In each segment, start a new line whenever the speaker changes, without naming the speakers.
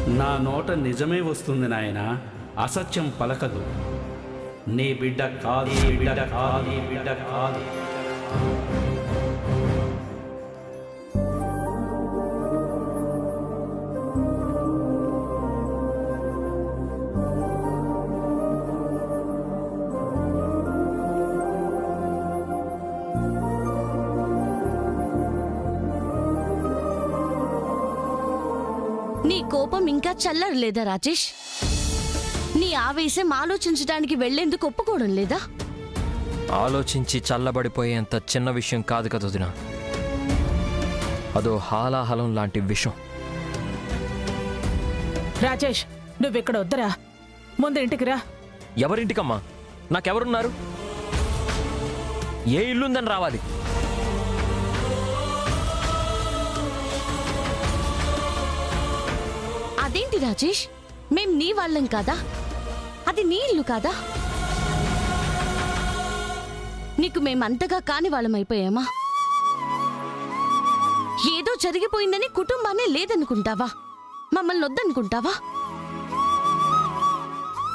నా నోట నిజమే వస్తుంది నాయన, అసత్యం పలకదు. నీ బిడ్డ కాదు, నీ బిడ్డ కాదు, నీ బిడ్డ కాదు.
నీ కోపం ఇంకా చల్లరలేదా రాజేష్? నీ ఆవేశం ఆలోచించడానికి వెళ్లేందుకు ఒప్పుకోవడం లేదా?
ఆలోచించి చల్లబడిపోయేంత చిన్న విషయం కాదు కదా వదినా, అదో హాలాహలం లాంటి విషయం.
రాజేష్, నువ్విక్కడ వద్దురా, ముందు ఇంటికి రా.
ఎవరింటికమ్మా? నాకెవరున్నారు? ఏ ఇల్లుందని రావాలి?
అదేంటి రాజేష్, మేం నీ వాళ్ళం కాదా? అది నీ ఇల్లు కాదా? నీకు మేమంతగా కాని వాళ్ళమైపోయామా? ఏదో జరిగిపోయిందని కుటుంబాన్ని లేదనుకుంటావా? మమ్మల్ని వద్దనుకుంటావా?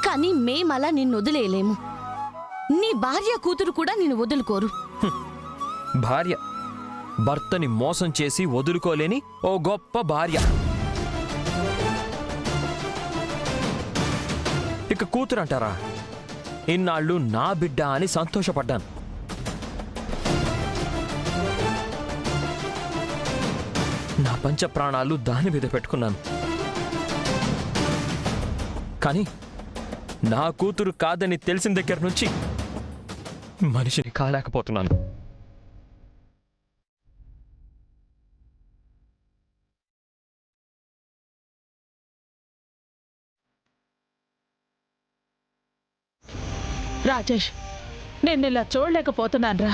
కానీ మేమలా నిన్ను వదిలేయలేము. నీ భార్య కూతురు కూడా నిన్ను వదులుకోరు.
భార్య భర్తని మోసం చేసి వదులుకోలేని ఓ గొప్ప భార్య. ఇక కూతురు అంటారా? ఇన్నాళ్ళు నా బిడ్డ అని సంతోషపడ్డాను. నా పంచ ప్రాణాలు దాని మీద పెట్టుకున్నాను. కానీ నా కూతురు కాదని తెలిసిన దగ్గర నుంచి మనిషిని కాలేకపోతున్నాను.
రాజేష్, నేనిలా చూడలేకపోతున్నాన్రా.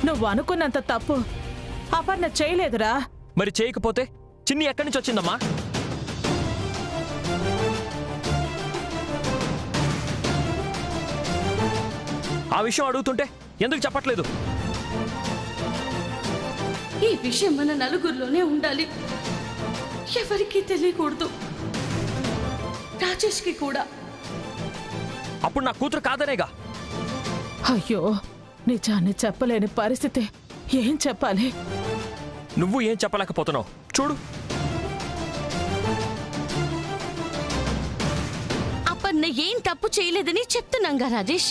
నువ్వు అనుకున్నంత తప్పు అపర్ణ చేయలేదురా.
మరి చేయకపోతే చిన్ని ఎక్కడి నుంచి వచ్చిందమ్మా? ఆ విషయం అడుగుతుంటే ఎందుకు చెప్పట్లేదు?
ఈ విషయం మన నలుగురిలోనే ఉండాలి, ఎవరికీ తెలియకూడదు, రాజేష్కి కూడా.
అప్పుడు నా కూతురు కాదనేగా?
అయ్యో, నిజాన్ని చెప్పలేని పరిస్థితి. ఏం చెప్పాలి?
నువ్వు ఏం చెప్పలేకపోతున్నావు చూడు.
అపర్ణ ఏం తప్పు చేయలేదని చెప్తున్నాంగా రాజేష్.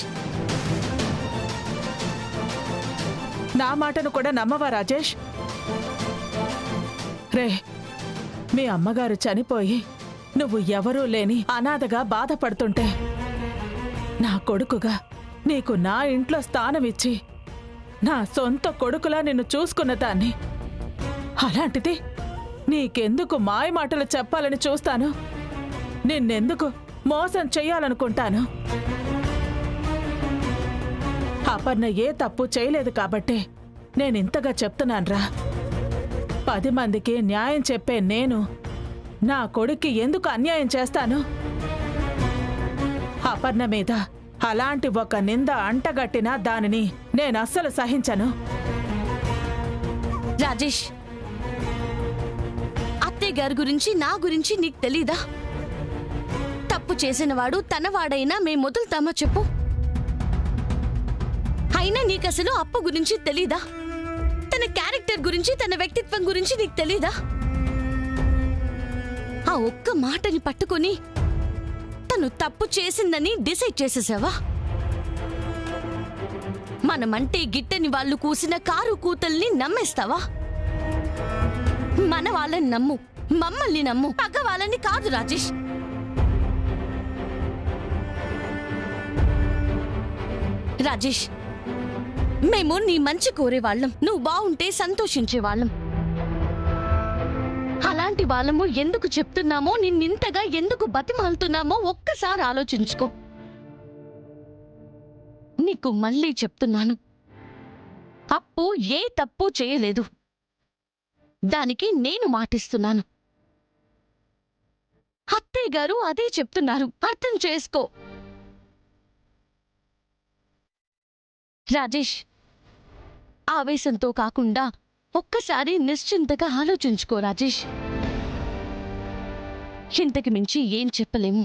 నా మాటను కూడా నమ్మవా రాజేష్? రే, మీ అమ్మగారు చనిపోయి నువ్వు ఎవరూ లేని అనాథగా బాధపడుతుంటే నా కొడుకుగా నీకు నా ఇంట్లో స్థానమిచ్చి నా సొంత కొడుకులా నిన్ను చూసుకున్న దాన్ని, అలాంటిది నీకెందుకు మాయమాటలు చెప్పాలని చూస్తాను? నిన్నెందుకు మోసం చెయ్యాలనుకుంటాను? అపర్ణ ఏ తప్పు చేయలేదు కాబట్టే నేనింతగా చెప్తున్నాన్రా. 10 మందికి న్యాయం చెప్పే నేను నా కొడుక్కి ఎందుకు అన్యాయం చేస్తాను? అపర్ణ మీద అలాంటి ఒక నింద అంటగట్టినా దానిని నేనస్సలు సహించను.
రాజేష్, అత్తయ్య గారి గురించి నా గురించి నీకు తెలీదా? తప్పు చేసినవాడు తనవాడైనా మేము వదులుతామా చెప్పు? అయినా నీకసలు అప్పు గురించి తెలీదా? తన క్యారెక్టర్ గురించి, తన వ్యక్తిత్వం గురించి నీకు తెలీదా? ఆ ఒక్క మాటని పట్టుకొని తను తప్పు చేసిందని డిసైడ్ చేసేసావా? మనమంటే గిట్టని వాళ్ళు కూసిన కారు కూతల్ని నమ్మేస్తావా? మన వాళ్ళని నమ్ము, మమ్మల్ని నమ్ము, పక్క వాళ్ళని కాదు రాజేష్. రాజేష్, మేము నీ మంచి కోరేవాళ్ళం, నువ్వు బాగుంటే సంతోషించేవాళ్ళం. అలాంటి వాళ్ళము ఎందుకు చెప్తున్నామో, నిన్నింతగా ఎందుకు బతిమాలుతున్నామో ఒక్కసారి ఆలోచించుకో. నీకు మళ్ళీ చెప్తున్నాను, అప్పు ఏ తప్పు చేయలేదు. దానికి నేను మాటిస్తున్నాను. అత్తయ్య గారు అదే చెప్తున్నారు, అర్థం చేసుకో. రాజేష్, ఆవేశంతో కాకుండా ఒక్కసారి నిశ్చింతగా ఆలోచించుకో రాజేష్. ఇంతకు మించి ఏం చెప్పలేము.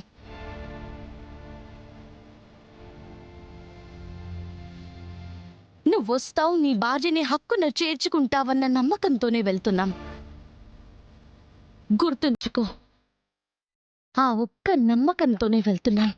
నువ్వు వస్తావు, నీ భార్యని హక్కున చేర్చుకుంటావన్న నమ్మకంతోనే వెళ్తున్నాం. గుర్తుంచుకో, ఆ ఒక్క నమ్మకంతోనే వెళ్తున్నాం.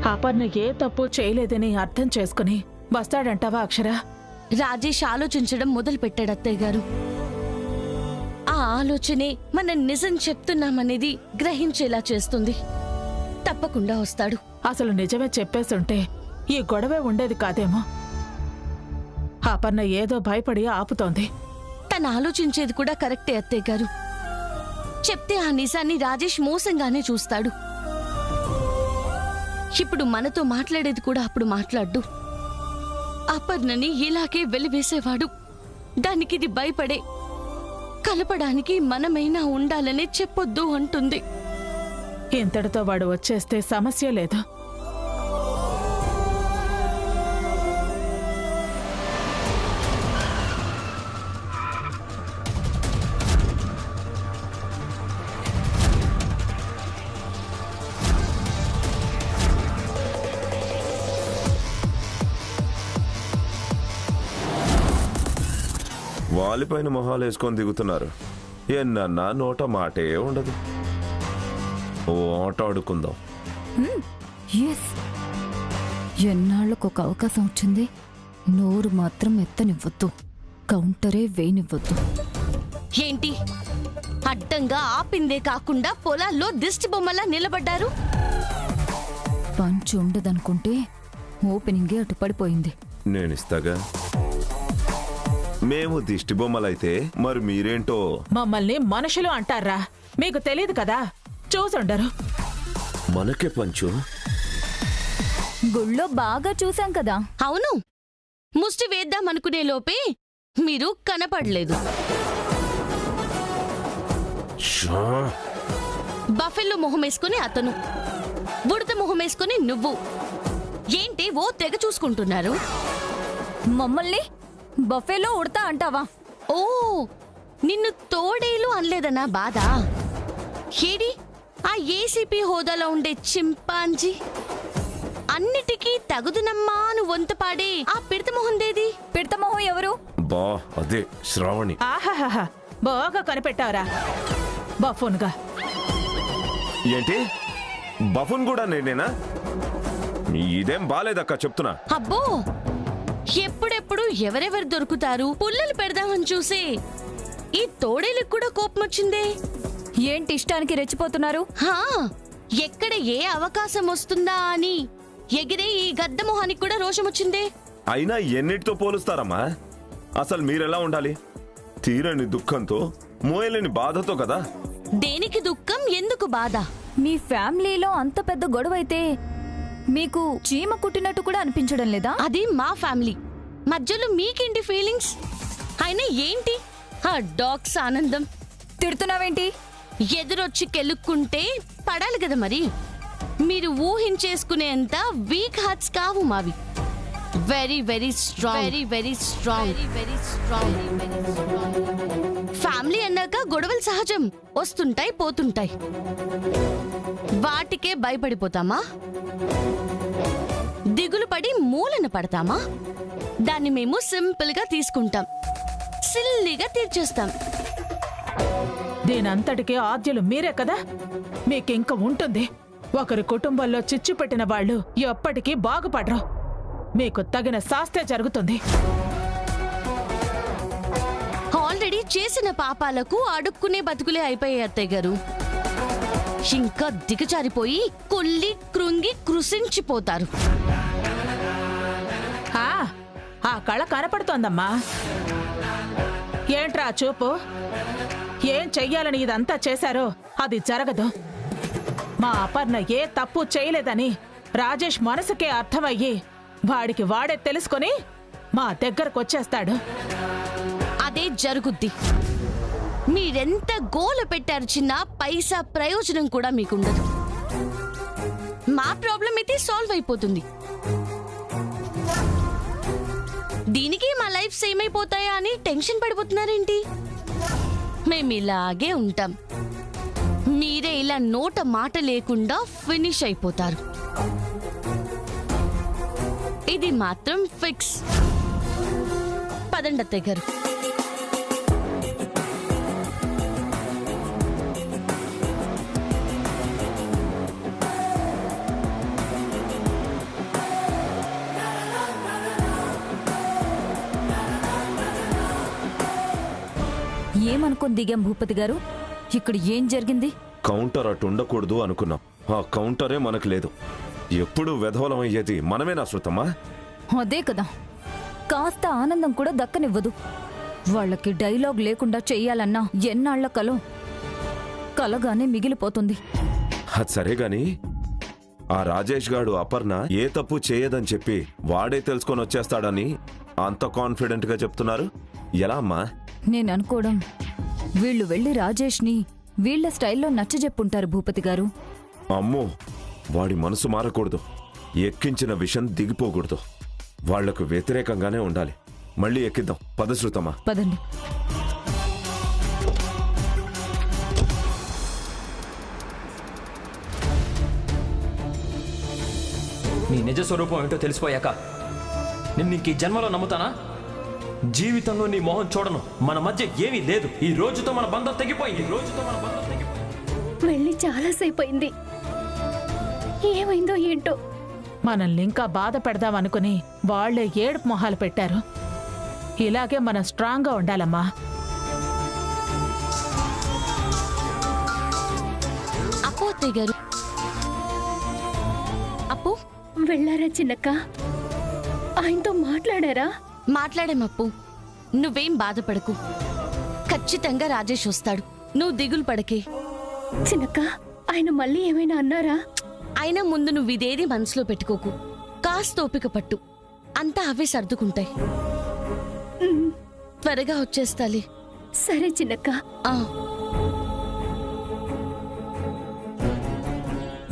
అపర్ణ ఏ తప్పు చేయలేదని అర్థం చేసుకుని వస్తాడంటావా అక్షర?
రాజేష్ ఆలోచించడం మొదలు పెట్టాడు అత్తయ్య గారు. ఆ ఆలోచనే మనం నిజం చెప్తున్నామనేది గ్రహించేలా చేస్తుంది. తప్పకుండా వస్తాడు.
అసలు నిజమే చెప్పేస్తుంటే ఈ గొడవే ఉండేది కాదేమో. అపర్ణ ఏదో భయపడి ఆపుతోంది.
తను ఆలోచించేది కూడా కరెక్టే అత్తయ్య గారు. చెప్తే ఆ నిజాన్ని రాజేష్ మోసంగానే చూస్తాడు. ఇప్పుడు మనతో మాట్లాడేది కూడా అప్పుడు మాట్లాడ్డు. అపర్ణని ఇలాగే వెలివేసేవాడు. దానికిది భయపడే కలపడానికి మనమైనా ఉండాలనే చెప్పొద్దు అంటుంది.
ఇంతటితో వాడు వచ్చేస్తే సమస్య లేదు.
వాలిపైన మొహాలు వేసుకొని దిగుతున్నారు. ఎన్నన్నా నోట మాటే ఉండదు. ఓ ఆట ఆడుకుందాం.
ఎన్నాళ్ళకు ఒక అవకాశం వచ్చింది. నోరు మాత్రం ఎత్తనివ్వద్దు, కౌంటరే వేయనివ్వద్దు.
ఏంటి అడ్డంగా ఆపిందే కాకుండా పొలాల్లో దిష్టి బొమ్మలా నిలబడ్డారు?
పంచ్ ఉండదనుకుంటే ఓపెనింగే అటు పడిపోయింది.
నేనిస్తాగా. మేము దిష్టి బొమ్మలైతే మరి మీరేంటో.
మమ్మల్ని మనుషులు అంటారా? మీకు తెలియదు కదా, చూసుండరు.
మనకే పంచు.
గుళ్ళో బాగా చూసాం కదా.
అవును, ముష్టి వేద్దామనుకునే లోపే మీరు కనపడలేదు. బఫెల్లో మొహమేసుకుని అతను, బుడత మొహమేసుకుని నువ్వు. ఏంటి ఓ తెగ చూసుకుంటున్నారు?
మమ్మల్ని బఫేలో ఉడతా అంటావా?
ఓ, నిన్ను తోడేలు అనలేదనా బాధ? ఏడి ఆ ఏసీపీ హోదాలో ఉండే చింపాంజీ? అన్నిటికీ తగుదునమ్మా అని వంతపాడే ఆ పిడతమొహందేది?
పిడతమోహం ఎవరు?
బా అదే శ్రావణి.
ఆహాహా, బాగా కనిపెట్టావరా బఫూన్గా.
ఏంటి బఫున్ కూడా నేనేనా? ఇదేం బాలేదక్క, చెప్తున్నా.
అబ్బో, ఎప్పుడెప్పుడు ఎవరెవరు దొరుకుతారు పుల్లలు పెడదామని చూసే ఈ తోడేలకు కూడా కోపం వచ్చిందే.
ఏంటి ఇష్టానికి రెచ్చిపోతున్నారు?
హా, ఎక్కడ ఏ అవకాశం వస్తుందా అని ఎగిరే ఈ గద్ద మొహానికి కూడా రోషం వచ్చిందే.
అయినా ఎన్నిటితో పోలుస్తారమ్మా? అసలు మీరెలా ఉండాలి? తీరని దుఃఖంతో, మోయలేని బాధతో కదా.
దేనికి దుఃఖం, ఎందుకు బాధ?
మీ ఫ్యామిలీలో అంత పెద్ద గొడవైతే మీకు చీమ కుట్టినట్టు కూడా అనిపించడం లేదా?
అది మా ఫ్యామిలీ మధ్యలో మీకేంటి ఫీలింగ్స్? అయినా ఏంటి ఆ డాగ్స్ ఆనందం?
తిడుతున్నావేంటి?
ఎదురొచ్చి కెలుక్కుంటే పడాలి కదా మరి. మీరు ఊహించేసుకునేంత వీక్ హార్ట్స్ కావు మావి. Very very strong, very very strong, very strong. Family అన్నాక గొడవలు సహజం, వస్తుంటాయి పోతుంటాయి. వాటికే భయపడిపోతామా? దిగులు పడి మూలన పడతామా? దాన్ని మేము సింపుల్ గా తీసుకుంటాం, సిల్లిగా తీర్చేస్తాం.
దీనంతటికీ ఆద్యులు మీరే కదా. మీకింక ఉంటుంది. ఒకరి కుటుంబంలో చిచ్చు పెట్టిన వాళ్ళు ఎప్పటికీ బాగుపడరు. మీకు తగిన శాస్తే జరుగుతుంది.
ఆల్రెడీ చేసిన పాపాలకు అడుక్కునే బతుకులే అయిపోయాయి అత్తయ్య గారు. ఇంకా దిగజారిపోయి కుళ్ళి కృంగి కృషించిపోతారు.
ఆ కళ కనపడుతోందమ్మా. ఏంట్రా చూపు? ఏం చెయ్యాలని ఇదంతా చేశారో అది జరగదు. మా అపర్ణ ఏ తప్పు చేయలేదని రాజేష్ మనసుకే అర్థమయ్యి వాడికి వాడే తెలుసుకొని మా దగ్గరకొచ్చేస్తాడు.
అదే జరుగుద్ది. మీరెంత గోల పెట్టారు చిన్న, పైసా ప్రయోజనం కూడా మీకుండదు. మా ప్రాబ్లం అయితే సాల్వ్ అయిపోతుంది. దీనికి మా లైఫ్ సేమ్ అయిపోతాయా అని టెన్షన్ పడిపోతున్నారేంటి? మేము ఇలాగే ఉంటాం. మీరే ఇలా నోట మాట లేకుండా ఫినిష్ అయిపోతారు. ఇది మాత్రం ఫిక్స్. పదండి అత్తయ్య గారు.
ఏమనుకొని దిగాం భూపతి గారు? ఇక్కడ ఏం జరిగింది?
కౌంటర్ అటు ఉండకూడదు అనుకున్నాం. ఆ కౌంటరే మనకు లేదు. ఎప్పుడు వెధవలం అయ్యేది మనమేనా శృతమ్మా?
అదే కదా, కాస్త ఆనందం కూడా దక్కనివ్వదు. వాళ్ళకి డైలాగ్ లేకుండా చెయ్యాలన్నా ఎన్నాళ్ల కలగానే మిగిలిపోతుంది.
అది సరే గాని ఆ రాజేష్ గాడు అపర్ణ ఏ తప్పు చేయదని చెప్పి వాడే తెలుసుకొని వచ్చేస్తాడని అంత కాన్ఫిడెంట్ గా చెప్తున్నారు. ఎలా అమ్మా?
నేను అనుకోవడం వీళ్ళు వెళ్లి రాజేష్ని వీళ్ల స్టైల్లో నచ్చజెప్పుంటారు భూపతి గారు.
అమ్మో, వాడి మనసు మారకూడదు. ఎక్కించిన విషయం దిగిపోకూడదు. వాళ్లకు వ్యతిరేకంగానే ఉండాలి. మళ్ళీ ఎక్కిద్దాం. పద శృతమ్మా.
పదండి.
నీ నిజ స్వరూపం ఏంటో తెలిసిపోయాక నిన్ను ఇంక ఈ జన్మలో నమ్ముతానా? జీవితంలో నీ మొహం చూడను. మన మధ్య ఏమీ లేదు. ఈ రోజుతో మన బంధం తెగిపోయింది.
వెళ్ళి చాలాసేపు అయింది. ఏమైందో ఏంటో.
మనల్ని ఇంకా బాధ పెడదామనుకుని వాళ్లే ఏడుపు మొహాలు పెట్టారు. ఇలాగే మనం స్ట్రాంగ్గా ఉండాలమ్మా.
అప్పు అత్తయ్య గారు. అప్పు,
వెళ్ళారా చిన్నక్క? ఆయనతో మాట్లాడారా?
మాట్లాడేమప్పు. నువ్వేం బాధపడకు. ఖచ్చితంగా రాజేష్ వస్తాడు. నువ్వు దిగులు పడకే.
చిన్నక్క, ఆయన మళ్ళీ ఏమైనా అన్నారా?
అయినా ముందు నువ్వు ఇదేది మనసులో పెట్టుకోకు. కాస్త ఓపిక పట్టు. అంతా అవే సర్దుకుంటాయి. త్వరగా వచ్చేస్తాలే.
సరే చిన్నక్క.
ఆ,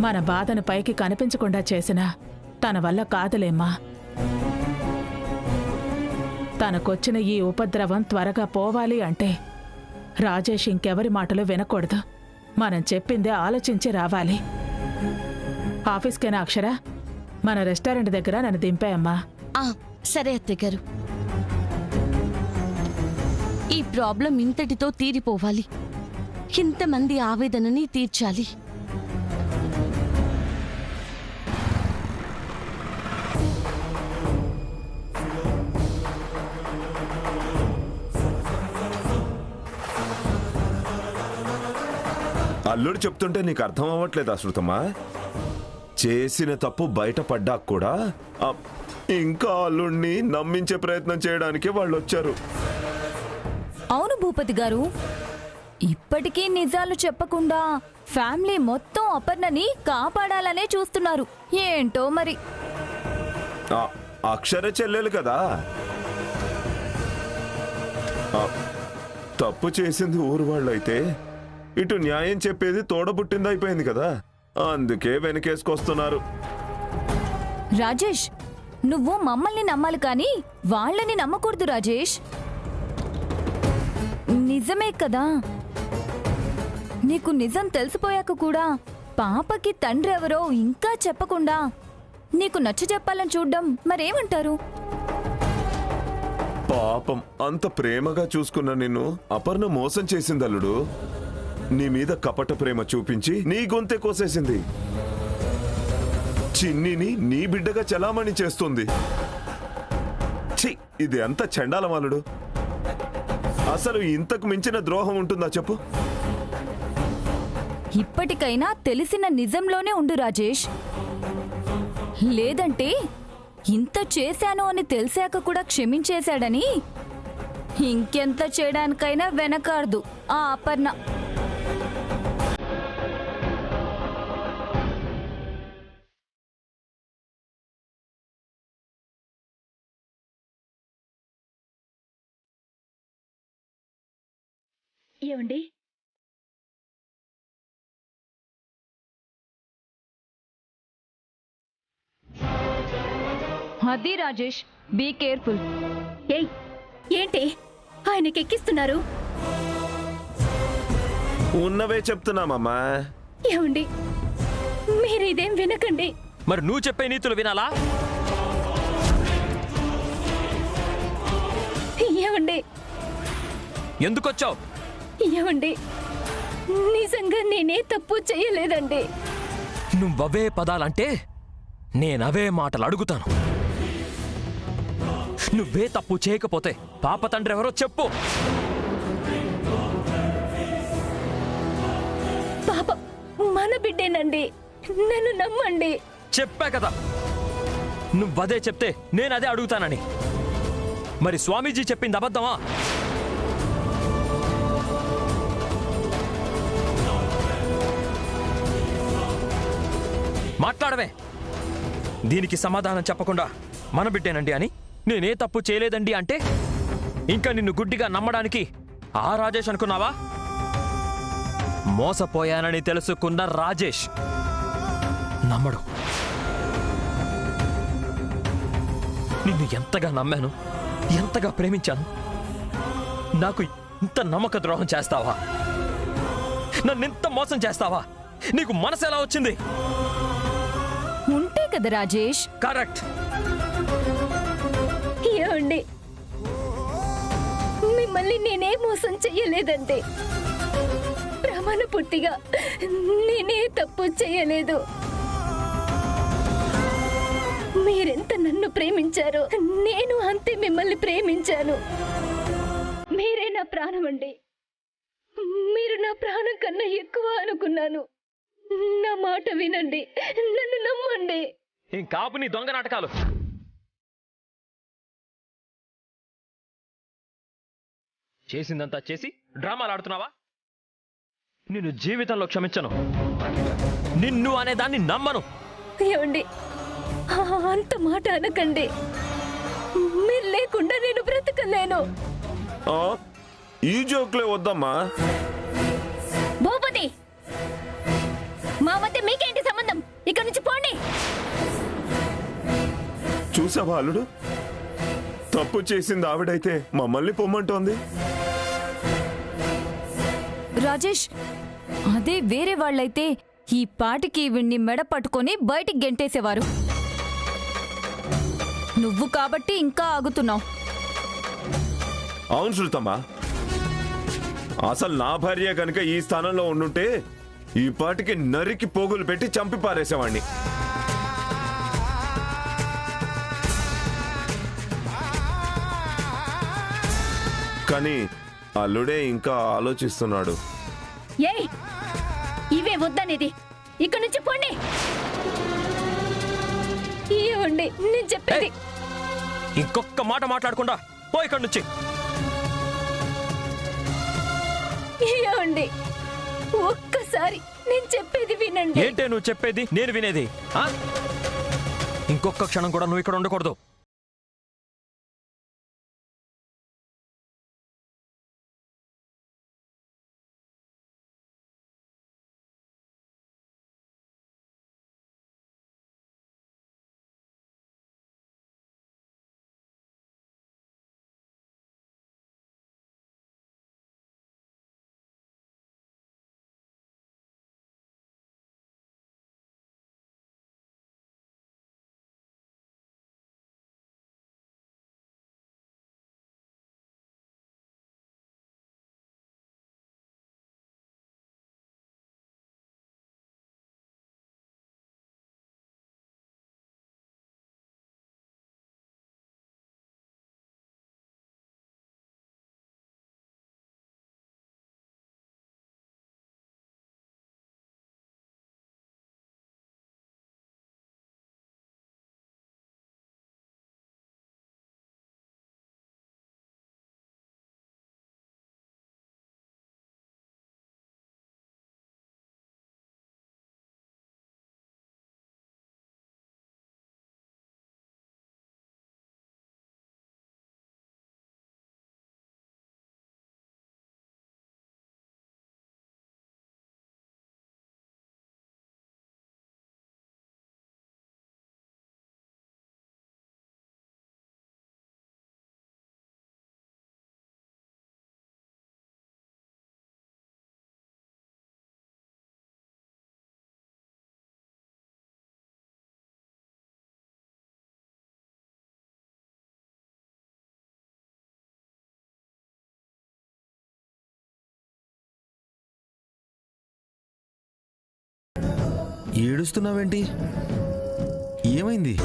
మన బాధను పైకి కనిపించకుండా చేసినా తన వల్ల కాదులేమ్మా. తనకొచ్చిన ఈ ఉపద్రవం త్వరగా పోవాలి అంటే రాజేష్ ఇంకెవరి మాటలు వినకూడదు. మనం చెప్పిందే ఆలోచించి రావాలి. ఆఫీస్కేనా అక్షర? మన రెస్టారెంట్ దగ్గర నన్ను దింపాయమ్మా.
సరే అత్తయ్య గారు. ఈ ప్రాబ్లం ఇంతటితో తీరిపోవాలి. ఇంతమంది ఆవేదనని తీర్చాలి.
అల్లుడు చెప్తుంటే నీకు అర్థం అవ్వట్లేదా శృతమ్మా? చేసిన తప్పు బయటపడ్డాక కూడా ఇంకా అల్లుడిని నమ్మించే ప్రయత్నం చేయడానికి వాళ్ళు వచ్చారు.
అవును భూపతి గారు, ఇప్పటికీ నిజాలు చెప్పకుండా ఫ్యామిలీ మొత్తం అపర్ణని కాపాడాలనే చూస్తున్నారు. ఏంటో మరి.
అక్షర చెల్లెలు కదా. తప్పు చేసింది ఊరు వాళ్ళైతే ఇటు న్యాయం చెప్పేది తోడబుట్టిందైపోయింది కదా. అందుకే వెనకేసుకొస్తున్నారు.
రాజేష్, నువ్వు మమ్మల్ని నమ్మాలి కానీ వాళ్ళని నమ్మకూడదు రాజేష్. నిజమే కదా, నీకు నిజం తెలిసిపోయాక కూడా పాపకి తండ్రి ఎవరో ఇంకా చెప్పకుండా నీకు నచ్చజెప్పాలని చూడ్డం మరేమంటారు?
పాపం, అంత ప్రేమగా చూసుకున్న నిన్ను అపర్ణ మోసం చేసింది అల్లుడు. నీ మీద కపట ప్రేమ చూపించి నీ గొంతె కోసేసింది. చిన్నిని నీ బిడ్డగా చలామణి చేస్తుంది. ఛీ, ఇది ఎంత చండాలమాలుడు. అసలు ఇంతకు మించిన ద్రోహం ఉంటుందా చెప్పు?
ఇప్పటికైనా తెలిసిన నిజంలోనే ఉండు రాజేష్. లేదంటే ఇంత చేశాను అని తెలిసాక కూడా క్షమించేశాడని ఇంకెంత చేయడానికైనా వెనకాడదు ఆ అపర్ణ.
ఏమండి
అది రాజేష్, బీ కేర్ఫుల్.
ఏయ్ ఏంటి ఆయనకి ఎక్కిస్తున్నారు?
ఉన్నవే చెప్తున్నామమ్మా.
ఏమండి మీరు ఇదేం వినకండి.
మరి నువ్వు చెప్పే నీతులు వినాలా?
ఏమండి
ఎందుకొచ్చావు?
ఏమండి నిజంగా నేనే తప్పు చేయలేదండి.
నువ్వవే పదాలంటే నేనవే మాటలు అడుగుతాను. నువ్వే తప్పు చేయకపోతే పాప తండ్రి ఎవరో చెప్పు.
పాప మన బిడ్డేనండి, నన్ను నమ్మండి.
చెప్పా కదా నువ్వదే చెప్తే నేనదే అడుగుతానని. మరి స్వామీజీ చెప్పింది అబద్ధమా? మాట్లాడవే. దీనికి సమాధానం చెప్పకుండా మన బిడ్డేనండి అని, నేనే తప్పు చేయలేదండి అంటే ఇంకా నిన్ను గుడ్డిగా నమ్మడానికి ఆ రాజేష్ అనుకున్నావా? మోసపోయానని తెలుసుకున్న రాజేష్ నమ్మడు. నిన్ను ఎంతగా నమ్మాను, ఎంతగా ప్రేమించాను. నాకు ఇంత నమ్మక ద్రోహం చేస్తావా? నన్నింత మోసం చేస్తావా? నీకు మనసు ఎలా వచ్చింది?
ఉంటే కదా రాజేష్.
కరెక్ట్.
ఏమండి మిమ్మల్ని నేనే మోసం చెయ్యలేదండి. ప్రమాణ పూర్తిగా నేనే తప్పు చేయలేదు. మీరెంత నన్ను ప్రేమించారో నేను అంతే మిమ్మల్ని ప్రేమించాను. మీరే నా ప్రాణం అండి. మీరు నా ప్రాణం కన్నా ఎక్కువ అనుకున్నాను. నా మాట వినండి, నన్ను నమ్మండి.
కాపు నీ దొంగ నాటకాలు. చేసిందంతా చేసి డ్రామాలు ఆడుతున్నావా? నిన్ను జీవితంలో క్షమించను. నిన్ను అనేదాన్ని నమ్మను.
ఏమండి అంత మాట అనకండి. మీరు లేకుండా నేను బ్రతకలేను.
ఆ, ఈ జోక్లే వద్దమ్మా.
భూపతి, మా మధ్య మీకేంటి సంబంధం? ఇక్కడ నుంచి పోండి.
చూసావా అల్లుడు, తప్పు చేసింది ఆవిడైతే మమ్మల్ని పొమ్మంటోంది.
రాజేష్, అదే వేరే వాళ్ళైతే ఈ పాటికి వీణ్ణి మెడ పట్టుకొని బయటికి గెంటేసేవారు. నువ్వు కాబట్టి ఇంకా ఆగుతున్నావు.
అవును శృతమ్మా, అసలు నా భార్య కనుక ఈ స్థానంలో ఉండుంటే ఈ పాటికి నరికి పోగులు పెట్టి చంపి పారేసేవాణ్ణి. కానీ అల్లుడే ఇంకా ఆలోచిస్తున్నాడు.
ఏయ్ ఇవే వద్దనేది. ఇక్కడ నుంచి పోండి. ఏమండి నేను చెప్పేది.
ఇంకొక మాట మాట్లాడకుండా పో ఇక్కడి నుంచి.
ఏమండి ఒక్కసారి నేను చెప్పేది వినండి.
ఏంటే నువ్వు చెప్పేది నేను వినేది? ఇంకొక క్షణం కూడా నువ్వు ఇక్కడ ఉండకూడదు.
ఏడుస్తున్నావేంటి? ఏమైంది?